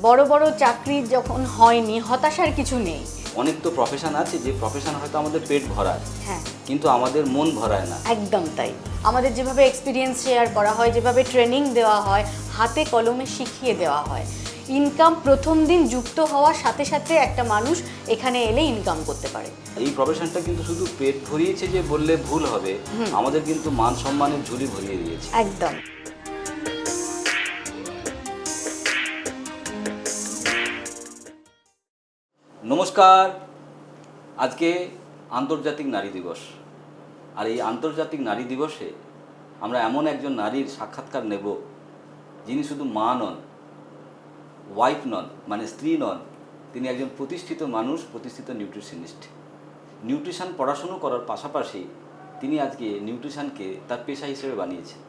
বড় বড় চাকরি যখন হয়নি হতাশার কিছু নেই। অনেক তো প্রফেশন আছে যে প্রফেশন হয়তো আমাদের পেট ভরায়, হ্যাঁ কিন্তু আমাদের মন ভরায় না। একদম তাই। আমাদের যেভাবে এক্সপিরিয়েন্স শেয়ার করা হয়, যেভাবে ট্রেনিং দেওয়া হয়, হাতে কলমে শিখিয়ে দেওয়া হয়, ইনকাম প্রথম দিন যুক্ত হওয়ার সাথে সাথে একটা মানুষ এখানে এলে ইনকাম করতে পারে। এই প্রফেশনটা কিন্তু শুধু পেট ভরিয়েছে যে বললে ভুল হবে, আমাদের কিন্তু মান সম্মানের ঝুলি ভরিয়ে দিয়েছে। একদম। নমস্কার, আজকে আন্তর্জাতিক নারী দিবস। আর এই আন্তর্জাতিক নারী দিবসে আমরা এমন একজন নারীর সাক্ষাৎকার নেব যিনি শুধু মা নন, ওয়াইফ নন, মানে স্ত্রী নন, তিনি একজন প্রতিষ্ঠিত মানুষ, প্রতিষ্ঠিত নিউট্রিশনিস্ট। নিউট্রিশন পড়াশুনো করার পাশাপাশি তিনি আজকে নিউট্রিশনকে তার পেশা হিসেবে বানিয়েছেন।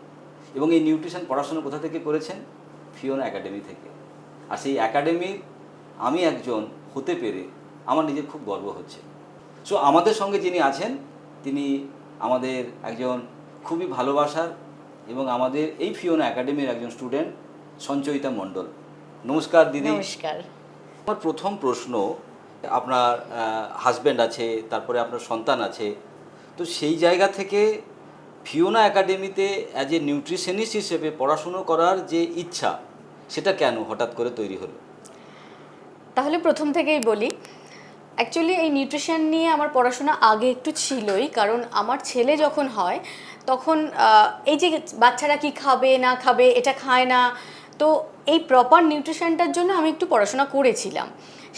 এবং এই নিউট্রিশন পড়াশুনো কোথা থেকে করেছেন? ফিওনা একাডেমি থেকে। আর সেই একাডেমির আমি একজন হতে পেরে আমার নিজের খুব গর্ব হচ্ছে। সো আমাদের সঙ্গে যিনি আছেন তিনি আমাদের একজন খুবই ভালোবাসার এবং আমাদের এই ফিওনা একাডেমির একজন স্টুডেন্ট, সঞ্চয়িতা মণ্ডল। নমস্কার দিদি। নমস্কার। আমার প্রথম প্রশ্ন, আপনার হাজব্যান্ড আছে, তারপরে আপনার সন্তান আছে, তো সেই জায়গা থেকে ফিওনা একাডেমিতে অ্যাজ এ নিউট্রিশনিস্ট হিসেবে পড়াশুনো করার যে ইচ্ছা, সেটা কেন হঠাৎ করে তৈরি হলো? তাহলে প্রথম থেকেই বলি, অ্যাকচুয়ালি এই নিউট্রিশন নিয়ে আমার পড়াশোনা আগে একটু ছিলই, কারণ আমার ছেলে যখন হয় তখন এই যে বাচ্চারা কি খাবে না খাবে এটা খায় না, তো এই প্রপার নিউট্রিশনটার জন্য আমি একটু পড়াশোনা করেছিলাম।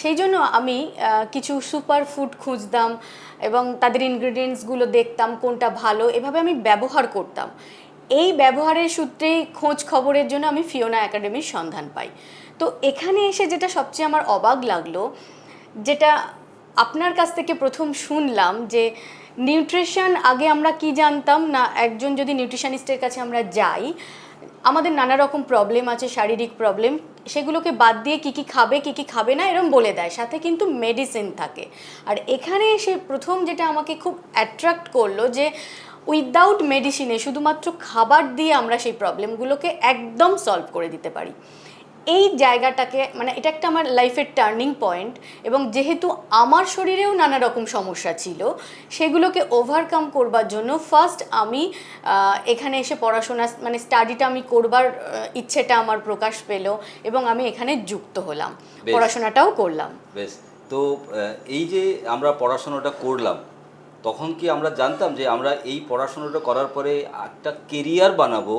সেই জন্য আমি কিছু সুপার ফুড খুঁজতাম এবং তাদের ইনগ্রিডিয়েন্টসগুলো দেখতাম কোনটা ভালো, এভাবে আমি ব্যবহার করতাম। এই ব্যবহারের সূত্রেই খোঁজ খবরের জন্য আমি ফিওনা একাডেমির সন্ধান পাই। তো এখানে এসে যেটা সবচেয়ে আমার অবাক লাগলো, যেটা আপনার কাছ থেকে প্রথম শুনলাম, যে নিউট্রিশন আগে আমরা কি জানতাম না, একজন যদি নিউট্রিশনিস্টের কাছে আমরা যাই, আমাদের নানা রকম প্রবলেম আছে, শারীরিক প্রবলেম, সেগুলোকে বাদ দিয়ে কী কী খাবে কী কী খাবে না এরম বলে দেয়, সাথে কিন্তু মেডিসিন থাকে। আর এখানে এসে প্রথম যেটা আমাকে খুব অ্যাট্রাক্ট করলো, যে উইদাউট মেডিসিনে শুধুমাত্র খাবার দিয়ে আমরা সেই প্রবলেমগুলোকে একদম সলভ করে দিতে পারি। এই জায়গাটাকে, মানে এটা একটা আমার লাইফের টার্নিং পয়েন্ট। এবং যেহেতু আমার শরীরেও নানা রকম সমস্যা ছিল, সেগুলোকে ওভারকাম করবার জন্য ফার্স্ট আমি এখানে এসে পড়াশোনা, মানে স্টাডিটা আমি করবার ইচ্ছেটা আমার প্রকাশ পেল এবং আমি এখানে যুক্ত হলাম, পড়াশোনাটাও করলাম। বেশ, তো এই যে আমরা পড়াশোনাটা করলাম, তখন কি আমরা জানতাম যে আমরা এই পড়াশোনাটা করার পরে একটা কেরিয়ার বানাবো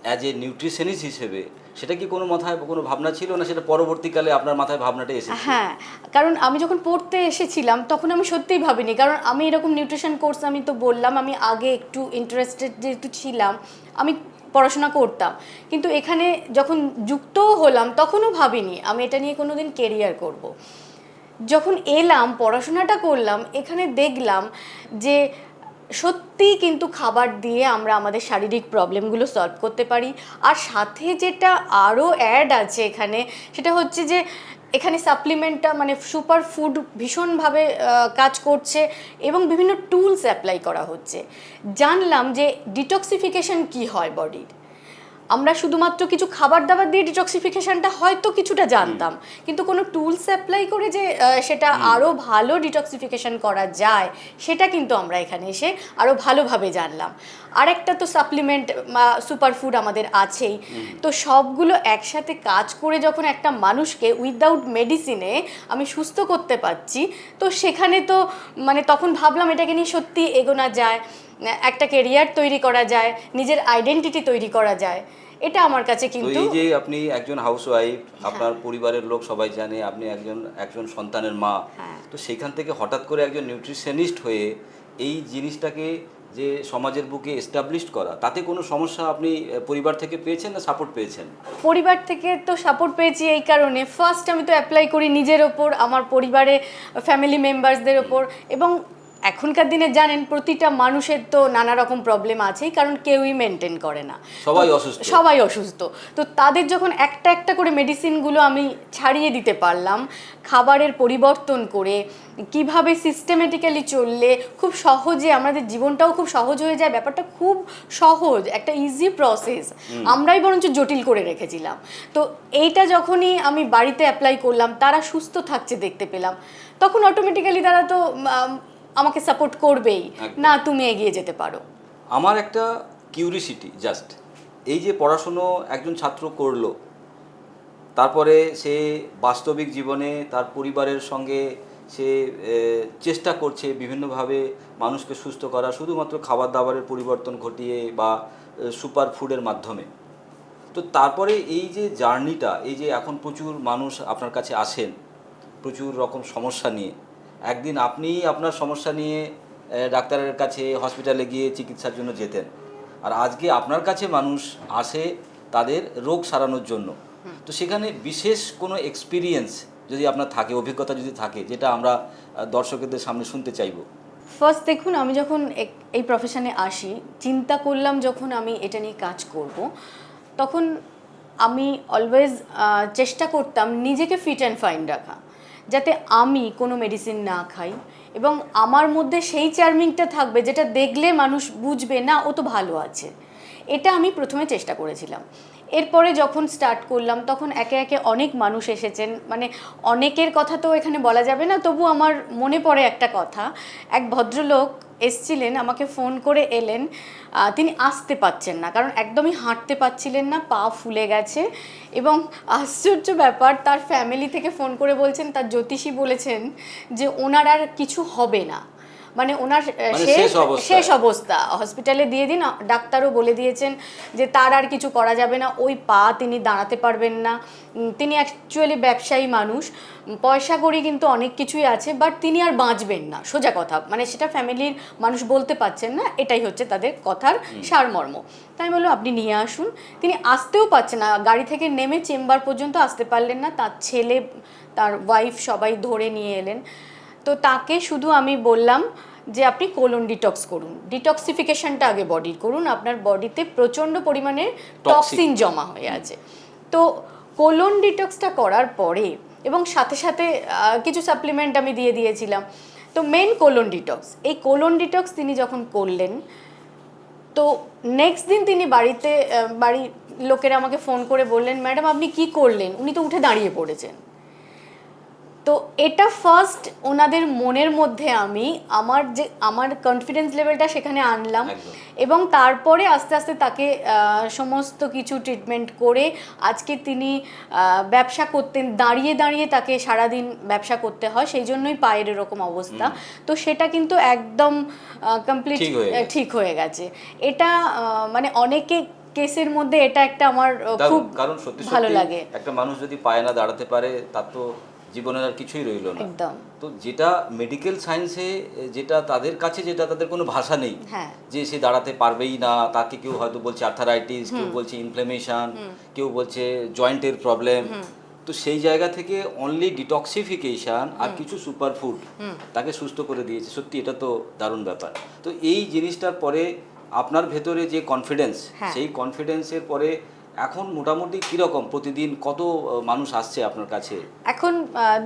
অ্যাজ এ নিউট্রিশনিস্ট হিসেবে? সেটা কি কোনো মাথায় কোনো ভাবনা ছিল না, সেটা পরবর্তীকালে আপনার মাথায় ভাবনাটা এসেছে? হ্যাঁ, কারণ আমি যখন পড়তে এসেছিলাম তখন আমি সত্যিই ভাবিনি, কারণ আমি এরকম নিউট্রিশন কোর্স, আমি তো বললাম আমি আগে একটু ইন্টারেস্টেড যেহেতু ছিলাম, আমি পড়াশোনা করতাম, কিন্তু এখানে যখন যুক্তও হলাম তখনও ভাবিনি আমি এটা নিয়ে কোনো দিন কেরিয়ার করব। যখন এলাম, পড়াশোনাটা করলাম, এখানে দেখলাম যে সত্যিই কিন্তু খাবার দিয়ে আমরা আমাদের শারীরিক প্রবলেমগুলো সলভ করতে পারি। আর সাথে যেটা আরও অ্যাড আছে এখানে, সেটা হচ্ছে যে এখানে সাপ্লিমেন্টটা, মানে সুপার ফুড ভীষণভাবে কাজ করছে এবং বিভিন্ন টুলস অ্যাপ্লাই করা হচ্ছে। জানলাম যে ডিটক্সিফিকেশন কি হয় বডির। আমরা শুধুমাত্র কিছু খাবার দাবার দিয়ে ডিটক্সিফিকেশনটা হয়তো কিছুটা জানতাম, কিন্তু কোনো টুলস অ্যাপ্লাই করে যে সেটা আরও ভালো ডিটক্সিফিকেশন করা যায়, সেটা কিন্তু আমরা এখানে এসে আরও ভালোভাবে জানলাম। আরেকটা তো সাপ্লিমেন্ট বা সুপারফুড আমাদের আছেই। তো সবগুলো একসাথে কাজ করে যখন একটা মানুষকে উইদাউট মেডিসিনে আমি সুস্থ করতে পারছি, তো সেখানে তো মানে তখন ভাবলাম এটাকে নিয়ে সত্যি এগোনো যায়, একটা কেরিয়ার তৈরি করা যায়, নিজের আইডেন্টিটি তৈরি করা যায়। এটা আমার কাছে কিন্তু, এই যে আপনি একজন হাউসওয়াইফ, আপনার পরিবারের লোক সবাই জানে আপনি একজন সন্তানের মা, তো সেখান থেকে হঠাৎ করে একজন নিউট্রিশনিস্ট হয়ে এই জিনিসটাকে যে সমাজের বুকে এস্টাবলিশ করা, তাতে কোনো সমস্যা আপনি পরিবার থেকে পেয়েছেন না সাপোর্ট পেয়েছেন? পরিবার থেকে তো সাপোর্ট পেয়েছি এই কারণে, ফার্স্ট আমি তো অ্যাপ্লাই করি নিজের ওপর, আমার পরিবারে ফ্যামিলি মেম্বার্সদের ওপর, এবং এখনকার দিনে জানেন প্রতিটা মানুষের তো নানা রকম প্রবলেম আছেই, কারণ কেউই মেনটেন করে না, সবাই অসুস্থ। সবাই অসুস্থ। তো তাদের যখন একটা একটা করে মেডিসিনগুলো আমি ছাড়িয়ে দিতে পারলাম, খাবারের পরিবর্তন করে কিভাবে সিস্টেমেটিক্যালি চললে খুব সহজে আমাদের জীবনটাও খুব সহজ হয়ে যায়, ব্যাপারটা খুব সহজ, একটা ইজি প্রসেস, আমরাই বরঞ্চ জটিল করে রেখেছিলাম। তো এইটা যখনই আমি বাড়িতে অ্যাপ্লাই করলাম, তারা সুস্থ থাকছে দেখতে পেলাম, তখন অটোমেটিক্যালি তারা তো আমাকে সাপোর্ট করবেই, একদম। না তুমি এগিয়ে যেতে পারো। আমার একটা কিউরিসিটি জাস্ট, এই যে পড়াশুনো একজন ছাত্র করলো, তারপরে সে বাস্তবিক জীবনে তার পরিবারের সঙ্গে সে চেষ্টা করছে বিভিন্নভাবে মানুষকে সুস্থ করা, শুধুমাত্র খাবার দাবারের পরিবর্তন ঘটিয়ে বা সুপার ফুডের মাধ্যমে। তো তারপরে এই যে জার্নিটা, এই যে এখন প্রচুর মানুষ আপনার কাছে আসেন প্রচুর রকম সমস্যা নিয়ে, একদিন আপনি আপনার সমস্যা নিয়ে ডাক্তারের কাছে হসপিটালে গিয়ে চিকিৎসার জন্য যেতেন, আর আজকে আপনার কাছে মানুষ আসে তাদের রোগ সারানোর জন্য। তো সেখানে বিশেষ কোনো এক্সপিরিয়েন্স যদি আপনার থাকে, অভিজ্ঞতা যদি থাকে, যেটা আমরা দর্শকদের সামনে শুনতে চাইবো। ফার্স্ট দেখুন, আমি যখন এই প্রফেশনে আসি, চিন্তা করলাম যখন আমি এটা নিয়ে কাজ করব, তখন আমি অলওয়েজ চেষ্টা করতাম নিজেকে ফিট অ্যান্ড ফাইন রাখা, যাতে আমি কোনো মেডিসিন না খাই, এবং আমার মধ্যে সেই চার্মিংটা থাকবে যেটা দেখলে মানুষ বুঝবে না ও তো ভালো আছে। এটা আমি প্রথমে চেষ্টা করেছিলাম। এরপরে যখন স্টার্ট করলাম, তখন একে একে অনেক মানুষ এসেছেন, মানে অনেকের কথা তো এখানে বলা যাবে না, তবু আমার মনে পড়ে একটা কথা। এক ভদ্রলোক এসছিলেন, আমাকে ফোন করে এলেন, তিনি আসতে পারছেন না, কারণ একদমই হাঁটতে পারছিলেন না, পা ফুলে গেছে, এবং আশ্চর্য ব্যাপার, তার ফ্যামিলি থেকে ফোন করে বলছেন তার জ্যোতিষী বলেছেন যে ওনার আর কিছু হবে না, মানে ওনার শেষ অবস্থা, হসপিটালে দিয়ে দিন, ডাক্তারও বলে দিয়েছেন যে তার আর কিছু করা যাবে না, ওই পা তিনি দাঁড়াতে পারবেন না। তিনি অ্যাকচুয়ালি ব্যবসায়ী মানুষ, পয়সা কড়ি কিন্তু অনেক কিছুই আছে, বাট তিনি আর বাঁচবেন না, সোজা কথা, মানে সেটা ফ্যামিলির মানুষ বলতে পারছেন না, এটাই হচ্ছে তাদের কথার সারমর্ম। তাই আমি বললাম আপনি নিয়ে আসুন। তিনি আসতেও পারছেন না, গাড়ি থেকে নেমে চেম্বার পর্যন্ত আসতে পারলেন না, তার ছেলে তার ওয়াইফ সবাই ধরে নিয়ে এলেন। তো তাকে শুধু আমি বললাম যে আপনি কোলন ডিটক্স করুন, ডিটক্সিফিকেশনটা আগে বডির করুন, আপনার বডিতে প্রচণ্ড পরিমাণে টক্সিন জমা হয়ে আছে। তো কোলন ডিটক্সটা করার পরে, এবং সাথে সাথে কিছু সাপ্লিমেন্ট আমি দিয়ে দিয়েছিলাম, তো মেন কোলন ডিটক্স, এই কোলন ডিটক্স তিনি যখন করলেন, তো নেক্সট দিন তিনি বাড়ির লোকেরা আমাকে ফোন করে বললেন, ম্যাডাম আপনি কি করলেন, উনি তো উঠে দাঁড়িয়ে পড়েছেন। তো এটা ফার্স্ট ওনাদের মনের মধ্যে আমি আমার কনফিডেন্স লেভেলটা সেখানে আনলাম, এবং তারপরে আস্তে আস্তে তাকে সমস্ত কিছু ট্রিটমেন্ট করে আজকে তিনি ব্যবসা করতেন, দাঁড়িয়ে দাঁড়িয়ে তাকে সারাদিন ব্যবসা করতে হয়, সেই জন্যই পায়ের এরকম অবস্থা। তো সেটা কিন্তু একদম কমপ্লিট ঠিক হয়ে গেছে। এটা মানে অনেকে কেসের মধ্যে এটা একটা আমার খুব কারণ সত্যি ভালো লাগে। একটা মানুষ যদি পায়ে না দাঁড়াতে পারে, তার তো জীবনের আর কিছুই রইল না। একদম। তো যেটা মেডিকেল সায়েন্সে, যেটা তাদের কাছে, যেটা তাদের কোনো ভাষা নেই, যে সে দাঁড়াতে পারবেই না, তাকে কেউ হয়তো বলছে আর্থারাইটিস, কেউ বলছে ইনফ্লেমেশন, কেউ বলছে জয়েন্টের প্রবলেম। তো সেই জায়গা থেকে অনলি ডিটক্সিফিকেশন আর কিছু সুপারফুড তাকে সুস্থ করে দিয়েছে। সত্যি এটা তো দারুণ ব্যাপার। তো এই জিনিসটার পরে আপনার ভেতরে যে কনফিডেন্স, সেই কনফিডেন্সের পরে এখন মোটামুটি কিরকম, প্রতিদিন কত মানুষ আসছে আপনার কাছে? এখন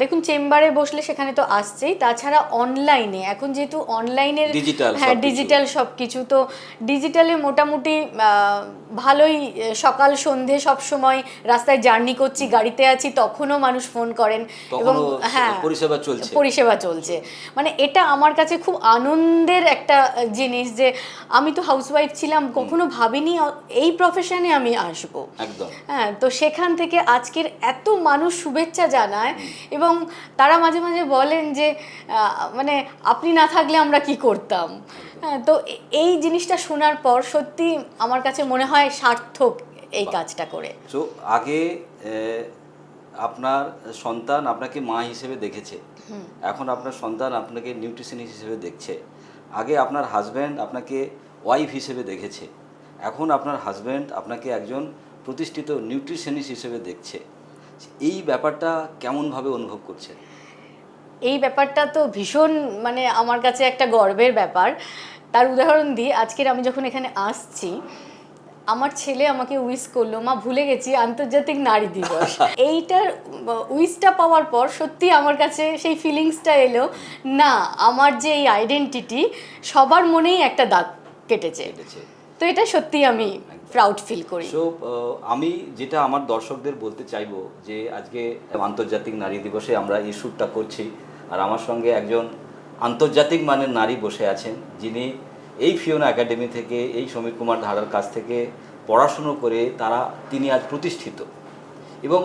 দেখুন, চেম্বারে বসলে সেখানে তো আসছেই, তাছাড়া অনলাইনে, এখন যেহেতু অনলাইনের ডিজিটাল সব কিছু, তো ডিজিটালে মোটামুটি ভালোই, সকাল সন্ধে সব সময় রাস্তায় জার্নি করছি, গাড়িতে আছি, তখনও মানুষ ফোন করেন, এবং পরিষেবা চলছে। মানে এটা আমার কাছে খুব আনন্দের একটা জিনিস, যে আমি তো হাউসওয়াইফ ছিলাম, কখনো ভাবিনি এই প্রফেশনে আমি আসবো। হ্যাঁ, তো সেখান থেকে আজকের এত মানুষ শুভেচ্ছা জানায়, এবং তারা মাঝে মাঝে বলেন যে মানে আপনি না থাকলে আমরা কি করতাম। হ্যাঁ, তো এই জিনিসটা শোনার পর সত্যি আমার কাছে মনে হয় সার্থক এই কাজটা করে। তো আগে আপনার সন্তান আপনাকে মা হিসেবে দেখেছে, এখন আপনার সন্তান আপনাকে নিউট্রিশনিস্ট হিসেবে দেখছে। আগে আপনার হাজব্যান্ড আপনাকে ওয়াইফ হিসেবে দেখেছে, এখন আপনার হাজব্যান্ড আপনাকে একজন প্রতিষ্ঠিত নিউট্রিশনিস্ট হিসেবে দেখছে। এই ব্যাপারটা কেমনভাবে অনুভব করছে? এই ব্যাপারটা তো ভীষণ মানে আমার কাছে একটা গর্বের ব্যাপার। তার উদাহরণ দিই, আজকের আমি যখন এখানে আসছি, আমার ছেলে আমাকে উইশ করলো, মা ভুলে গেছি আন্তর্জাতিক নারী দিবস। এইটার উইশটা পাওয়ার পর সত্যি আমার কাছে সেই ফিলিংসটা এলো, না আমার যে এই আইডেন্টিটি সবার মনেই একটা দাগ কেটেছে। তো এটা সত্যি আমি প্রাউড ফিল করি। সো আমি যেটা আমার দর্শকদের বলতে চাইবো যে আজকে আন্তর্জাতিক নারী দিবসে আমরা এই শ্যুটটা করছি, আর আমার সঙ্গে একজন আন্তর্জাতিক মানের নারী বসে আছেন, যিনি এই ফিওনা একাডেমি থেকে, এই সমীর কুমার ধারার কাছ থেকে পড়াশুনো করে তিনি আজ প্রতিষ্ঠিত। এবং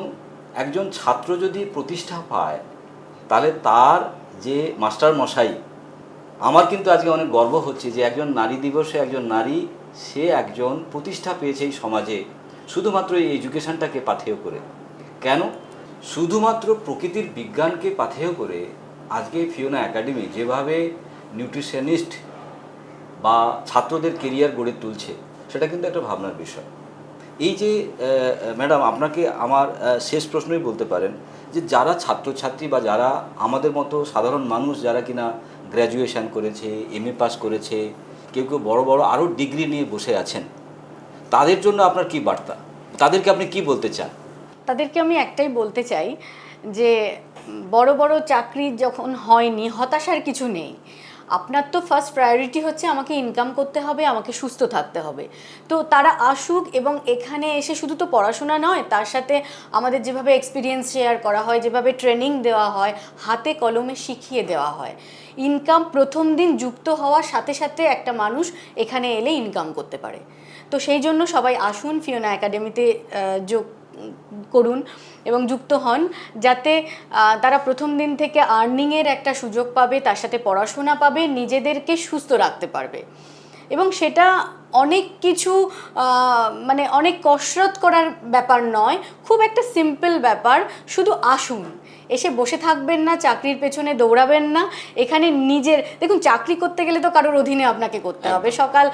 একজন ছাত্র যদি প্রতিষ্ঠা পায়, তাহলে তার যে মাস্টার মশাই, আমার কিন্তু আজকে অনেক গর্ব হচ্ছে যে একজন নারী দিবসে একজন নারী, সে একজন প্রতিষ্ঠা পেয়েছে এই সমাজে শুধুমাত্র এই এডুকেশনটাকে পাথেয় করে। কেন? শুধুমাত্র প্রকৃতির বিজ্ঞানকে পাথেয় করে আজকে ফিওনা একাডেমি যেভাবে নিউট্রিশনিস্ট বা ছাত্রদের কেরিয়ার গড়ে তুলছে, সেটা কিন্তু একটা ভাবনার বিষয়। এই যে ম্যাডাম, আপনাকে আমার শেষ প্রশ্নই বলতে পারেন যে যারা ছাত্রছাত্রী বা যারা আমাদের মতো সাধারণ মানুষ, যারা কিনা গ্র্যাজুয়েশন করেছে, MA পাস করেছে, কেউ কেউ বড় বড় আরও ডিগ্রি নিয়ে বসে আছেন, তাদের জন্য আপনার কি বার্তা? তাদেরকে আপনি কি বলতে চান? তাদেরকে আমি একটাই বলতে চাই যে বড় বড় চাকরি যখন হয়নি, হতাশার কিছু নেই। আপনার তো ফার্স্ট প্রায়োরিটি হচ্ছে আমাকে ইনকাম করতে হবে, আমাকে সুস্থ থাকতে হবে। তো তারা আসুক, এবং এখানে এসে শুধু তো পড়াশোনা নয়, তার সাথে আমাদের যেভাবে এক্সপিরিয়েন্স শেয়ার করা হয়, যেভাবে ট্রেনিং দেওয়া হয়, হাতে কলমে শিখিয়ে দেওয়া হয়। ইনকাম প্রথম দিন যুক্ত হওয়ার সাথে সাথে একটা মানুষ এখানে এলে ইনকাম করতে পারে। তো সেই জন্য সবাই আসুন, ফিওনা একাডেমিতে যোগ করুন এবং যুক্ত হন, যাতে তারা প্রথম দিন থেকে আর্নিংয়ের একটা সুযোগ পাবে, তার সাথে পড়াশোনা পাবে, নিজেদেরকে সুস্থ রাখতে পারবে। এবং সেটা অনেক কিছু মানে অনেক কসরত করার ব্যাপার নয়, খুব একটা সিম্পল ব্যাপার। শুধু আসুন, এসে বসে থাকবেন না, চাকরির পেছনে দৌড়াবেন না। এখানে নিজের দেখুন, চাকরি করতে গেলে তো কারোর অধীনে আপনাকে করতে হবে, সকাল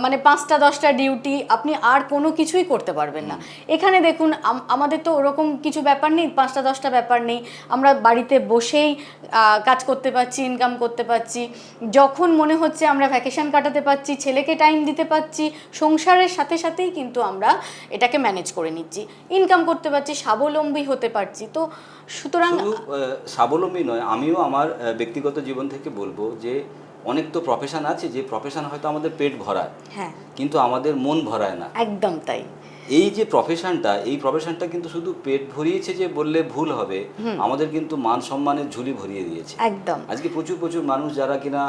মানে 5টা 10টা ডিউটি, আপনি আর কোনো কিছুই করতে পারবেন না। এখানে দেখুন আমাদের তো ওরকম কিছু ব্যাপার নেই, 5টা 10টা ব্যাপার নেই। আমরা বাড়িতে বসেই কাজ করতে পারছি, ইনকাম করতে পারছি। যখন মনে হচ্ছে আমরা ভ্যাকেশন কাটাতে পারছি, ছেলেকে টাইম দিতে পারছি, সংসারের সাথে সাথেই কিন্তু আমরা এটাকে ম্যানেজ করে নিচ্ছি, ইনকাম করতে পারছি, স্বাবলম্বী হতে পারছি। তো সুতরাং শুধু স্বাবলম্বী নয়, আমিও আমার ব্যক্তিগত জীবন থেকে বলবো যে অনেক তো প্রফেশন আছে, যে প্রফেশন হয়তো আমাদের পেট ভরায়, হ্যাঁ, কিন্তু আমাদের মন ভরায় না। একদম তাই। এই যে প্রফেশনটা কিন্তু শুধু পেট ভরিয়েছে যে বললে ভুল হবে, আমাদের কিন্তু মান সম্মানের ঝুলি ভরিয়ে দিয়েছে। একদম। আজকে প্রচুর প্রচুর মানুষ যারা কিনা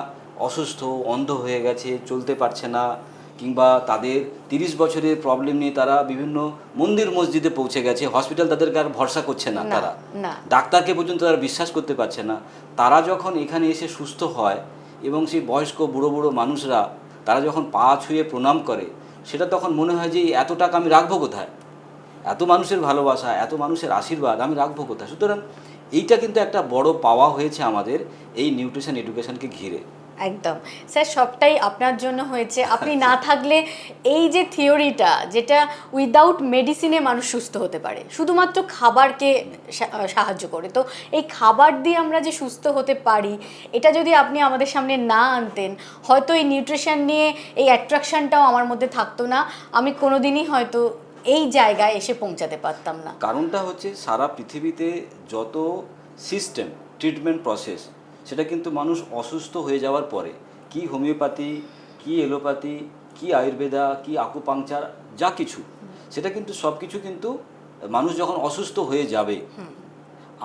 অসুস্থ, অন্ধ হয়ে গেছে, চলতে পারছে না, কিংবা তাদের 30 বছরের প্রবলেম নিয়ে তারা বিভিন্ন মন্দির মসজিদে পৌঁছে গেছে, হসপিটাল তাদেরকে আর ভরসা করছে না, তারা ডাক্তারকে পর্যন্ত তারা বিশ্বাস করতে পারছে না। তারা যখন এখানে এসে সুস্থ হয়, এবং সেই বয়স্ক বুড়ো বুড়ো মানুষরা তারা যখন পা ছুঁয়ে প্রণাম করে, সেটা তখন মনে হয় যে এত টাকা আমি রাখবো কোথায়, এত মানুষের ভালোবাসা, এত মানুষের আশীর্বাদ আমি রাখবো কোথায়। সুতরাং এইটা কিন্তু একটা বড় পাওয়া হয়েছে আমাদের এই নিউট্রিশন এডুকেশনকে ঘিরে। একদম স্যার, সবটাই আপনার জন্য হয়েছে। আপনি না থাকলে এই যে থিওরিটা, যেটা উইদাউট মেডিসিনে মানুষ সুস্থ হতে পারে, শুধুমাত্র খাবারকে সাহায্য করে, তো এই খাবার দিয়ে আমরা যে সুস্থ হতে পারি, এটা যদি আপনি আমাদের সামনে না আনতেন, হয়তো এই নিউট্রিশন নিয়ে এই অ্যাট্রাকশনটাও আমার মধ্যে থাকতো না, আমি কোনোদিনই হয়তো এই জায়গায় এসে পৌঁছাতে পারতাম না। কারণটা হচ্ছে সারা পৃথিবীতে যত সিস্টেম, ট্রিটমেন্ট প্রসেস, সেটা কিন্তু মানুষ অসুস্থ হয়ে যাওয়ার পরে, কি হোমিওপ্যাথি, কি এলোপ্যাথি, কি আয়ুর্বেদা, কি আকুপাংচার, যা কিছু, সেটা কিন্তু সব কিছু কিন্তু মানুষ যখন অসুস্থ হয়ে যাবে।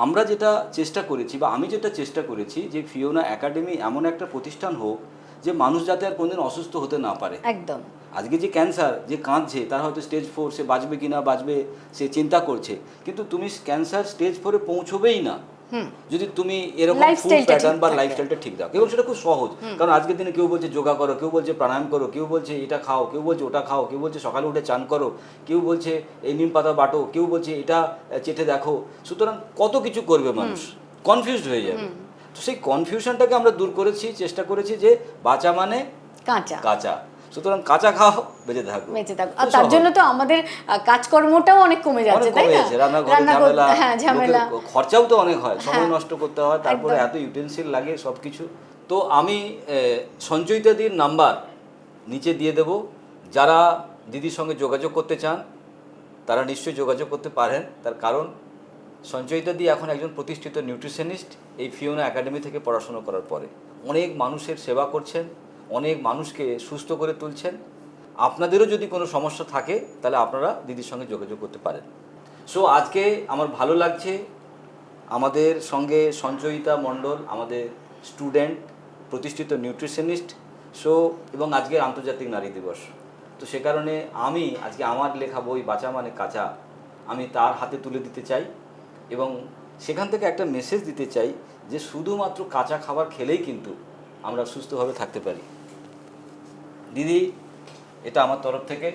আমরা যেটা চেষ্টা করেছি, বা আমি যেটা চেষ্টা করেছি, যে ফিওনা একাডেমি এমন একটা প্রতিষ্ঠান হোক যে মানুষ যাতে আর কোনোদিন অসুস্থ হতে না পারে। একদম। আজকে যে ক্যান্সার, যে কাঁদছে, তার হয়তো স্টেজ 4, সে বাঁচবে কি না বাঁচবে সে চিন্তা করছে, কিন্তু তুমি ক্যান্সার স্টেজ 4-এ পৌঁছবেই না যদি তুমি এরকম ফুড প্যাটার্ন বা লাইফস্টাইলটা ঠিক দাও। এবং সেটা খুব সহজ, কারণ আজকের দিনে কেউ বলছে যোগা করো, কেউ বলছে প্রাণায়াম করো, কেউ বলছে এটা খাও, কেউ বলছে ওটা খাও, কেউ বলছে সকালে উঠে চান করো, কেউ বলছে এই নিম পাতা বাটো, কেউ বলছে এটা চেটে দেখো। সুতরাং কত কিছু করবে মানুষ, কনফিউজড হয়ে যাবে। তো সেই কনফিউশনটাকে আমরা দূর করেছি, চেষ্টা করেছি যে বাঁচা মানে কাঁচা। কাঁচা। সুতরাং কাঁচা খাও, বেঁচে থাকো। বেঁচে থাকো। আর তার জন্য তো আমাদের কাজকর্মটাও অনেক কমে যাচ্ছে, তাই না? রান্নাঘরে ঝামেলা, হ্যাঁ, ঝামেলা, লোকের খরচাও তো অনেক হয়, সময় হ্যাঁ, নষ্ট করতে হয়, তারপরে একদম। এত ইউটেন্সিল লাগে সব কিছু। তো আমি সঞ্চয়িতাদির নাম্বার নিচে দিয়ে দেব, যারা দিদির সঙ্গে যোগাযোগ করতে চান তারা নিশ্চয়ই যোগাযোগ করতে পারেন। তার কারণ সঞ্চয়িতাদি এখন একজন প্রতিষ্ঠিত নিউট্রিশনিস্ট, এই ফিওনা একাডেমি থেকে পড়াশোনা করার পরে অনেক মানুষের সেবা করছেন, অনেক মানুষকে সুস্থ করে তুলছেন। আপনাদেরও যদি কোনো সমস্যা থাকে তাহলে আপনারা দিদির সঙ্গে যোগাযোগ করতে পারেন। সো আজকে আমার ভালো লাগছে, আমাদের সঙ্গে সঞ্চয়িতা মণ্ডল, আমাদের স্টুডেন্ট, প্রতিষ্ঠিত নিউট্রিশনিস্ট। সো এবং আজকে আন্তর্জাতিক নারী দিবস, তো সে কারণে আমি আজকে আমার লেখা বই বাঁচা মানে কাঁচা আমি তার হাতে তুলে দিতে চাই এবং সেখান থেকে একটা মেসেজ দিতে চাই যে শুধুমাত্র কাঁচা খাবার খেলেই কিন্তু আমরা সুস্থভাবে থাকতে পারি। দিদি, এটা আমার তরফ থেকে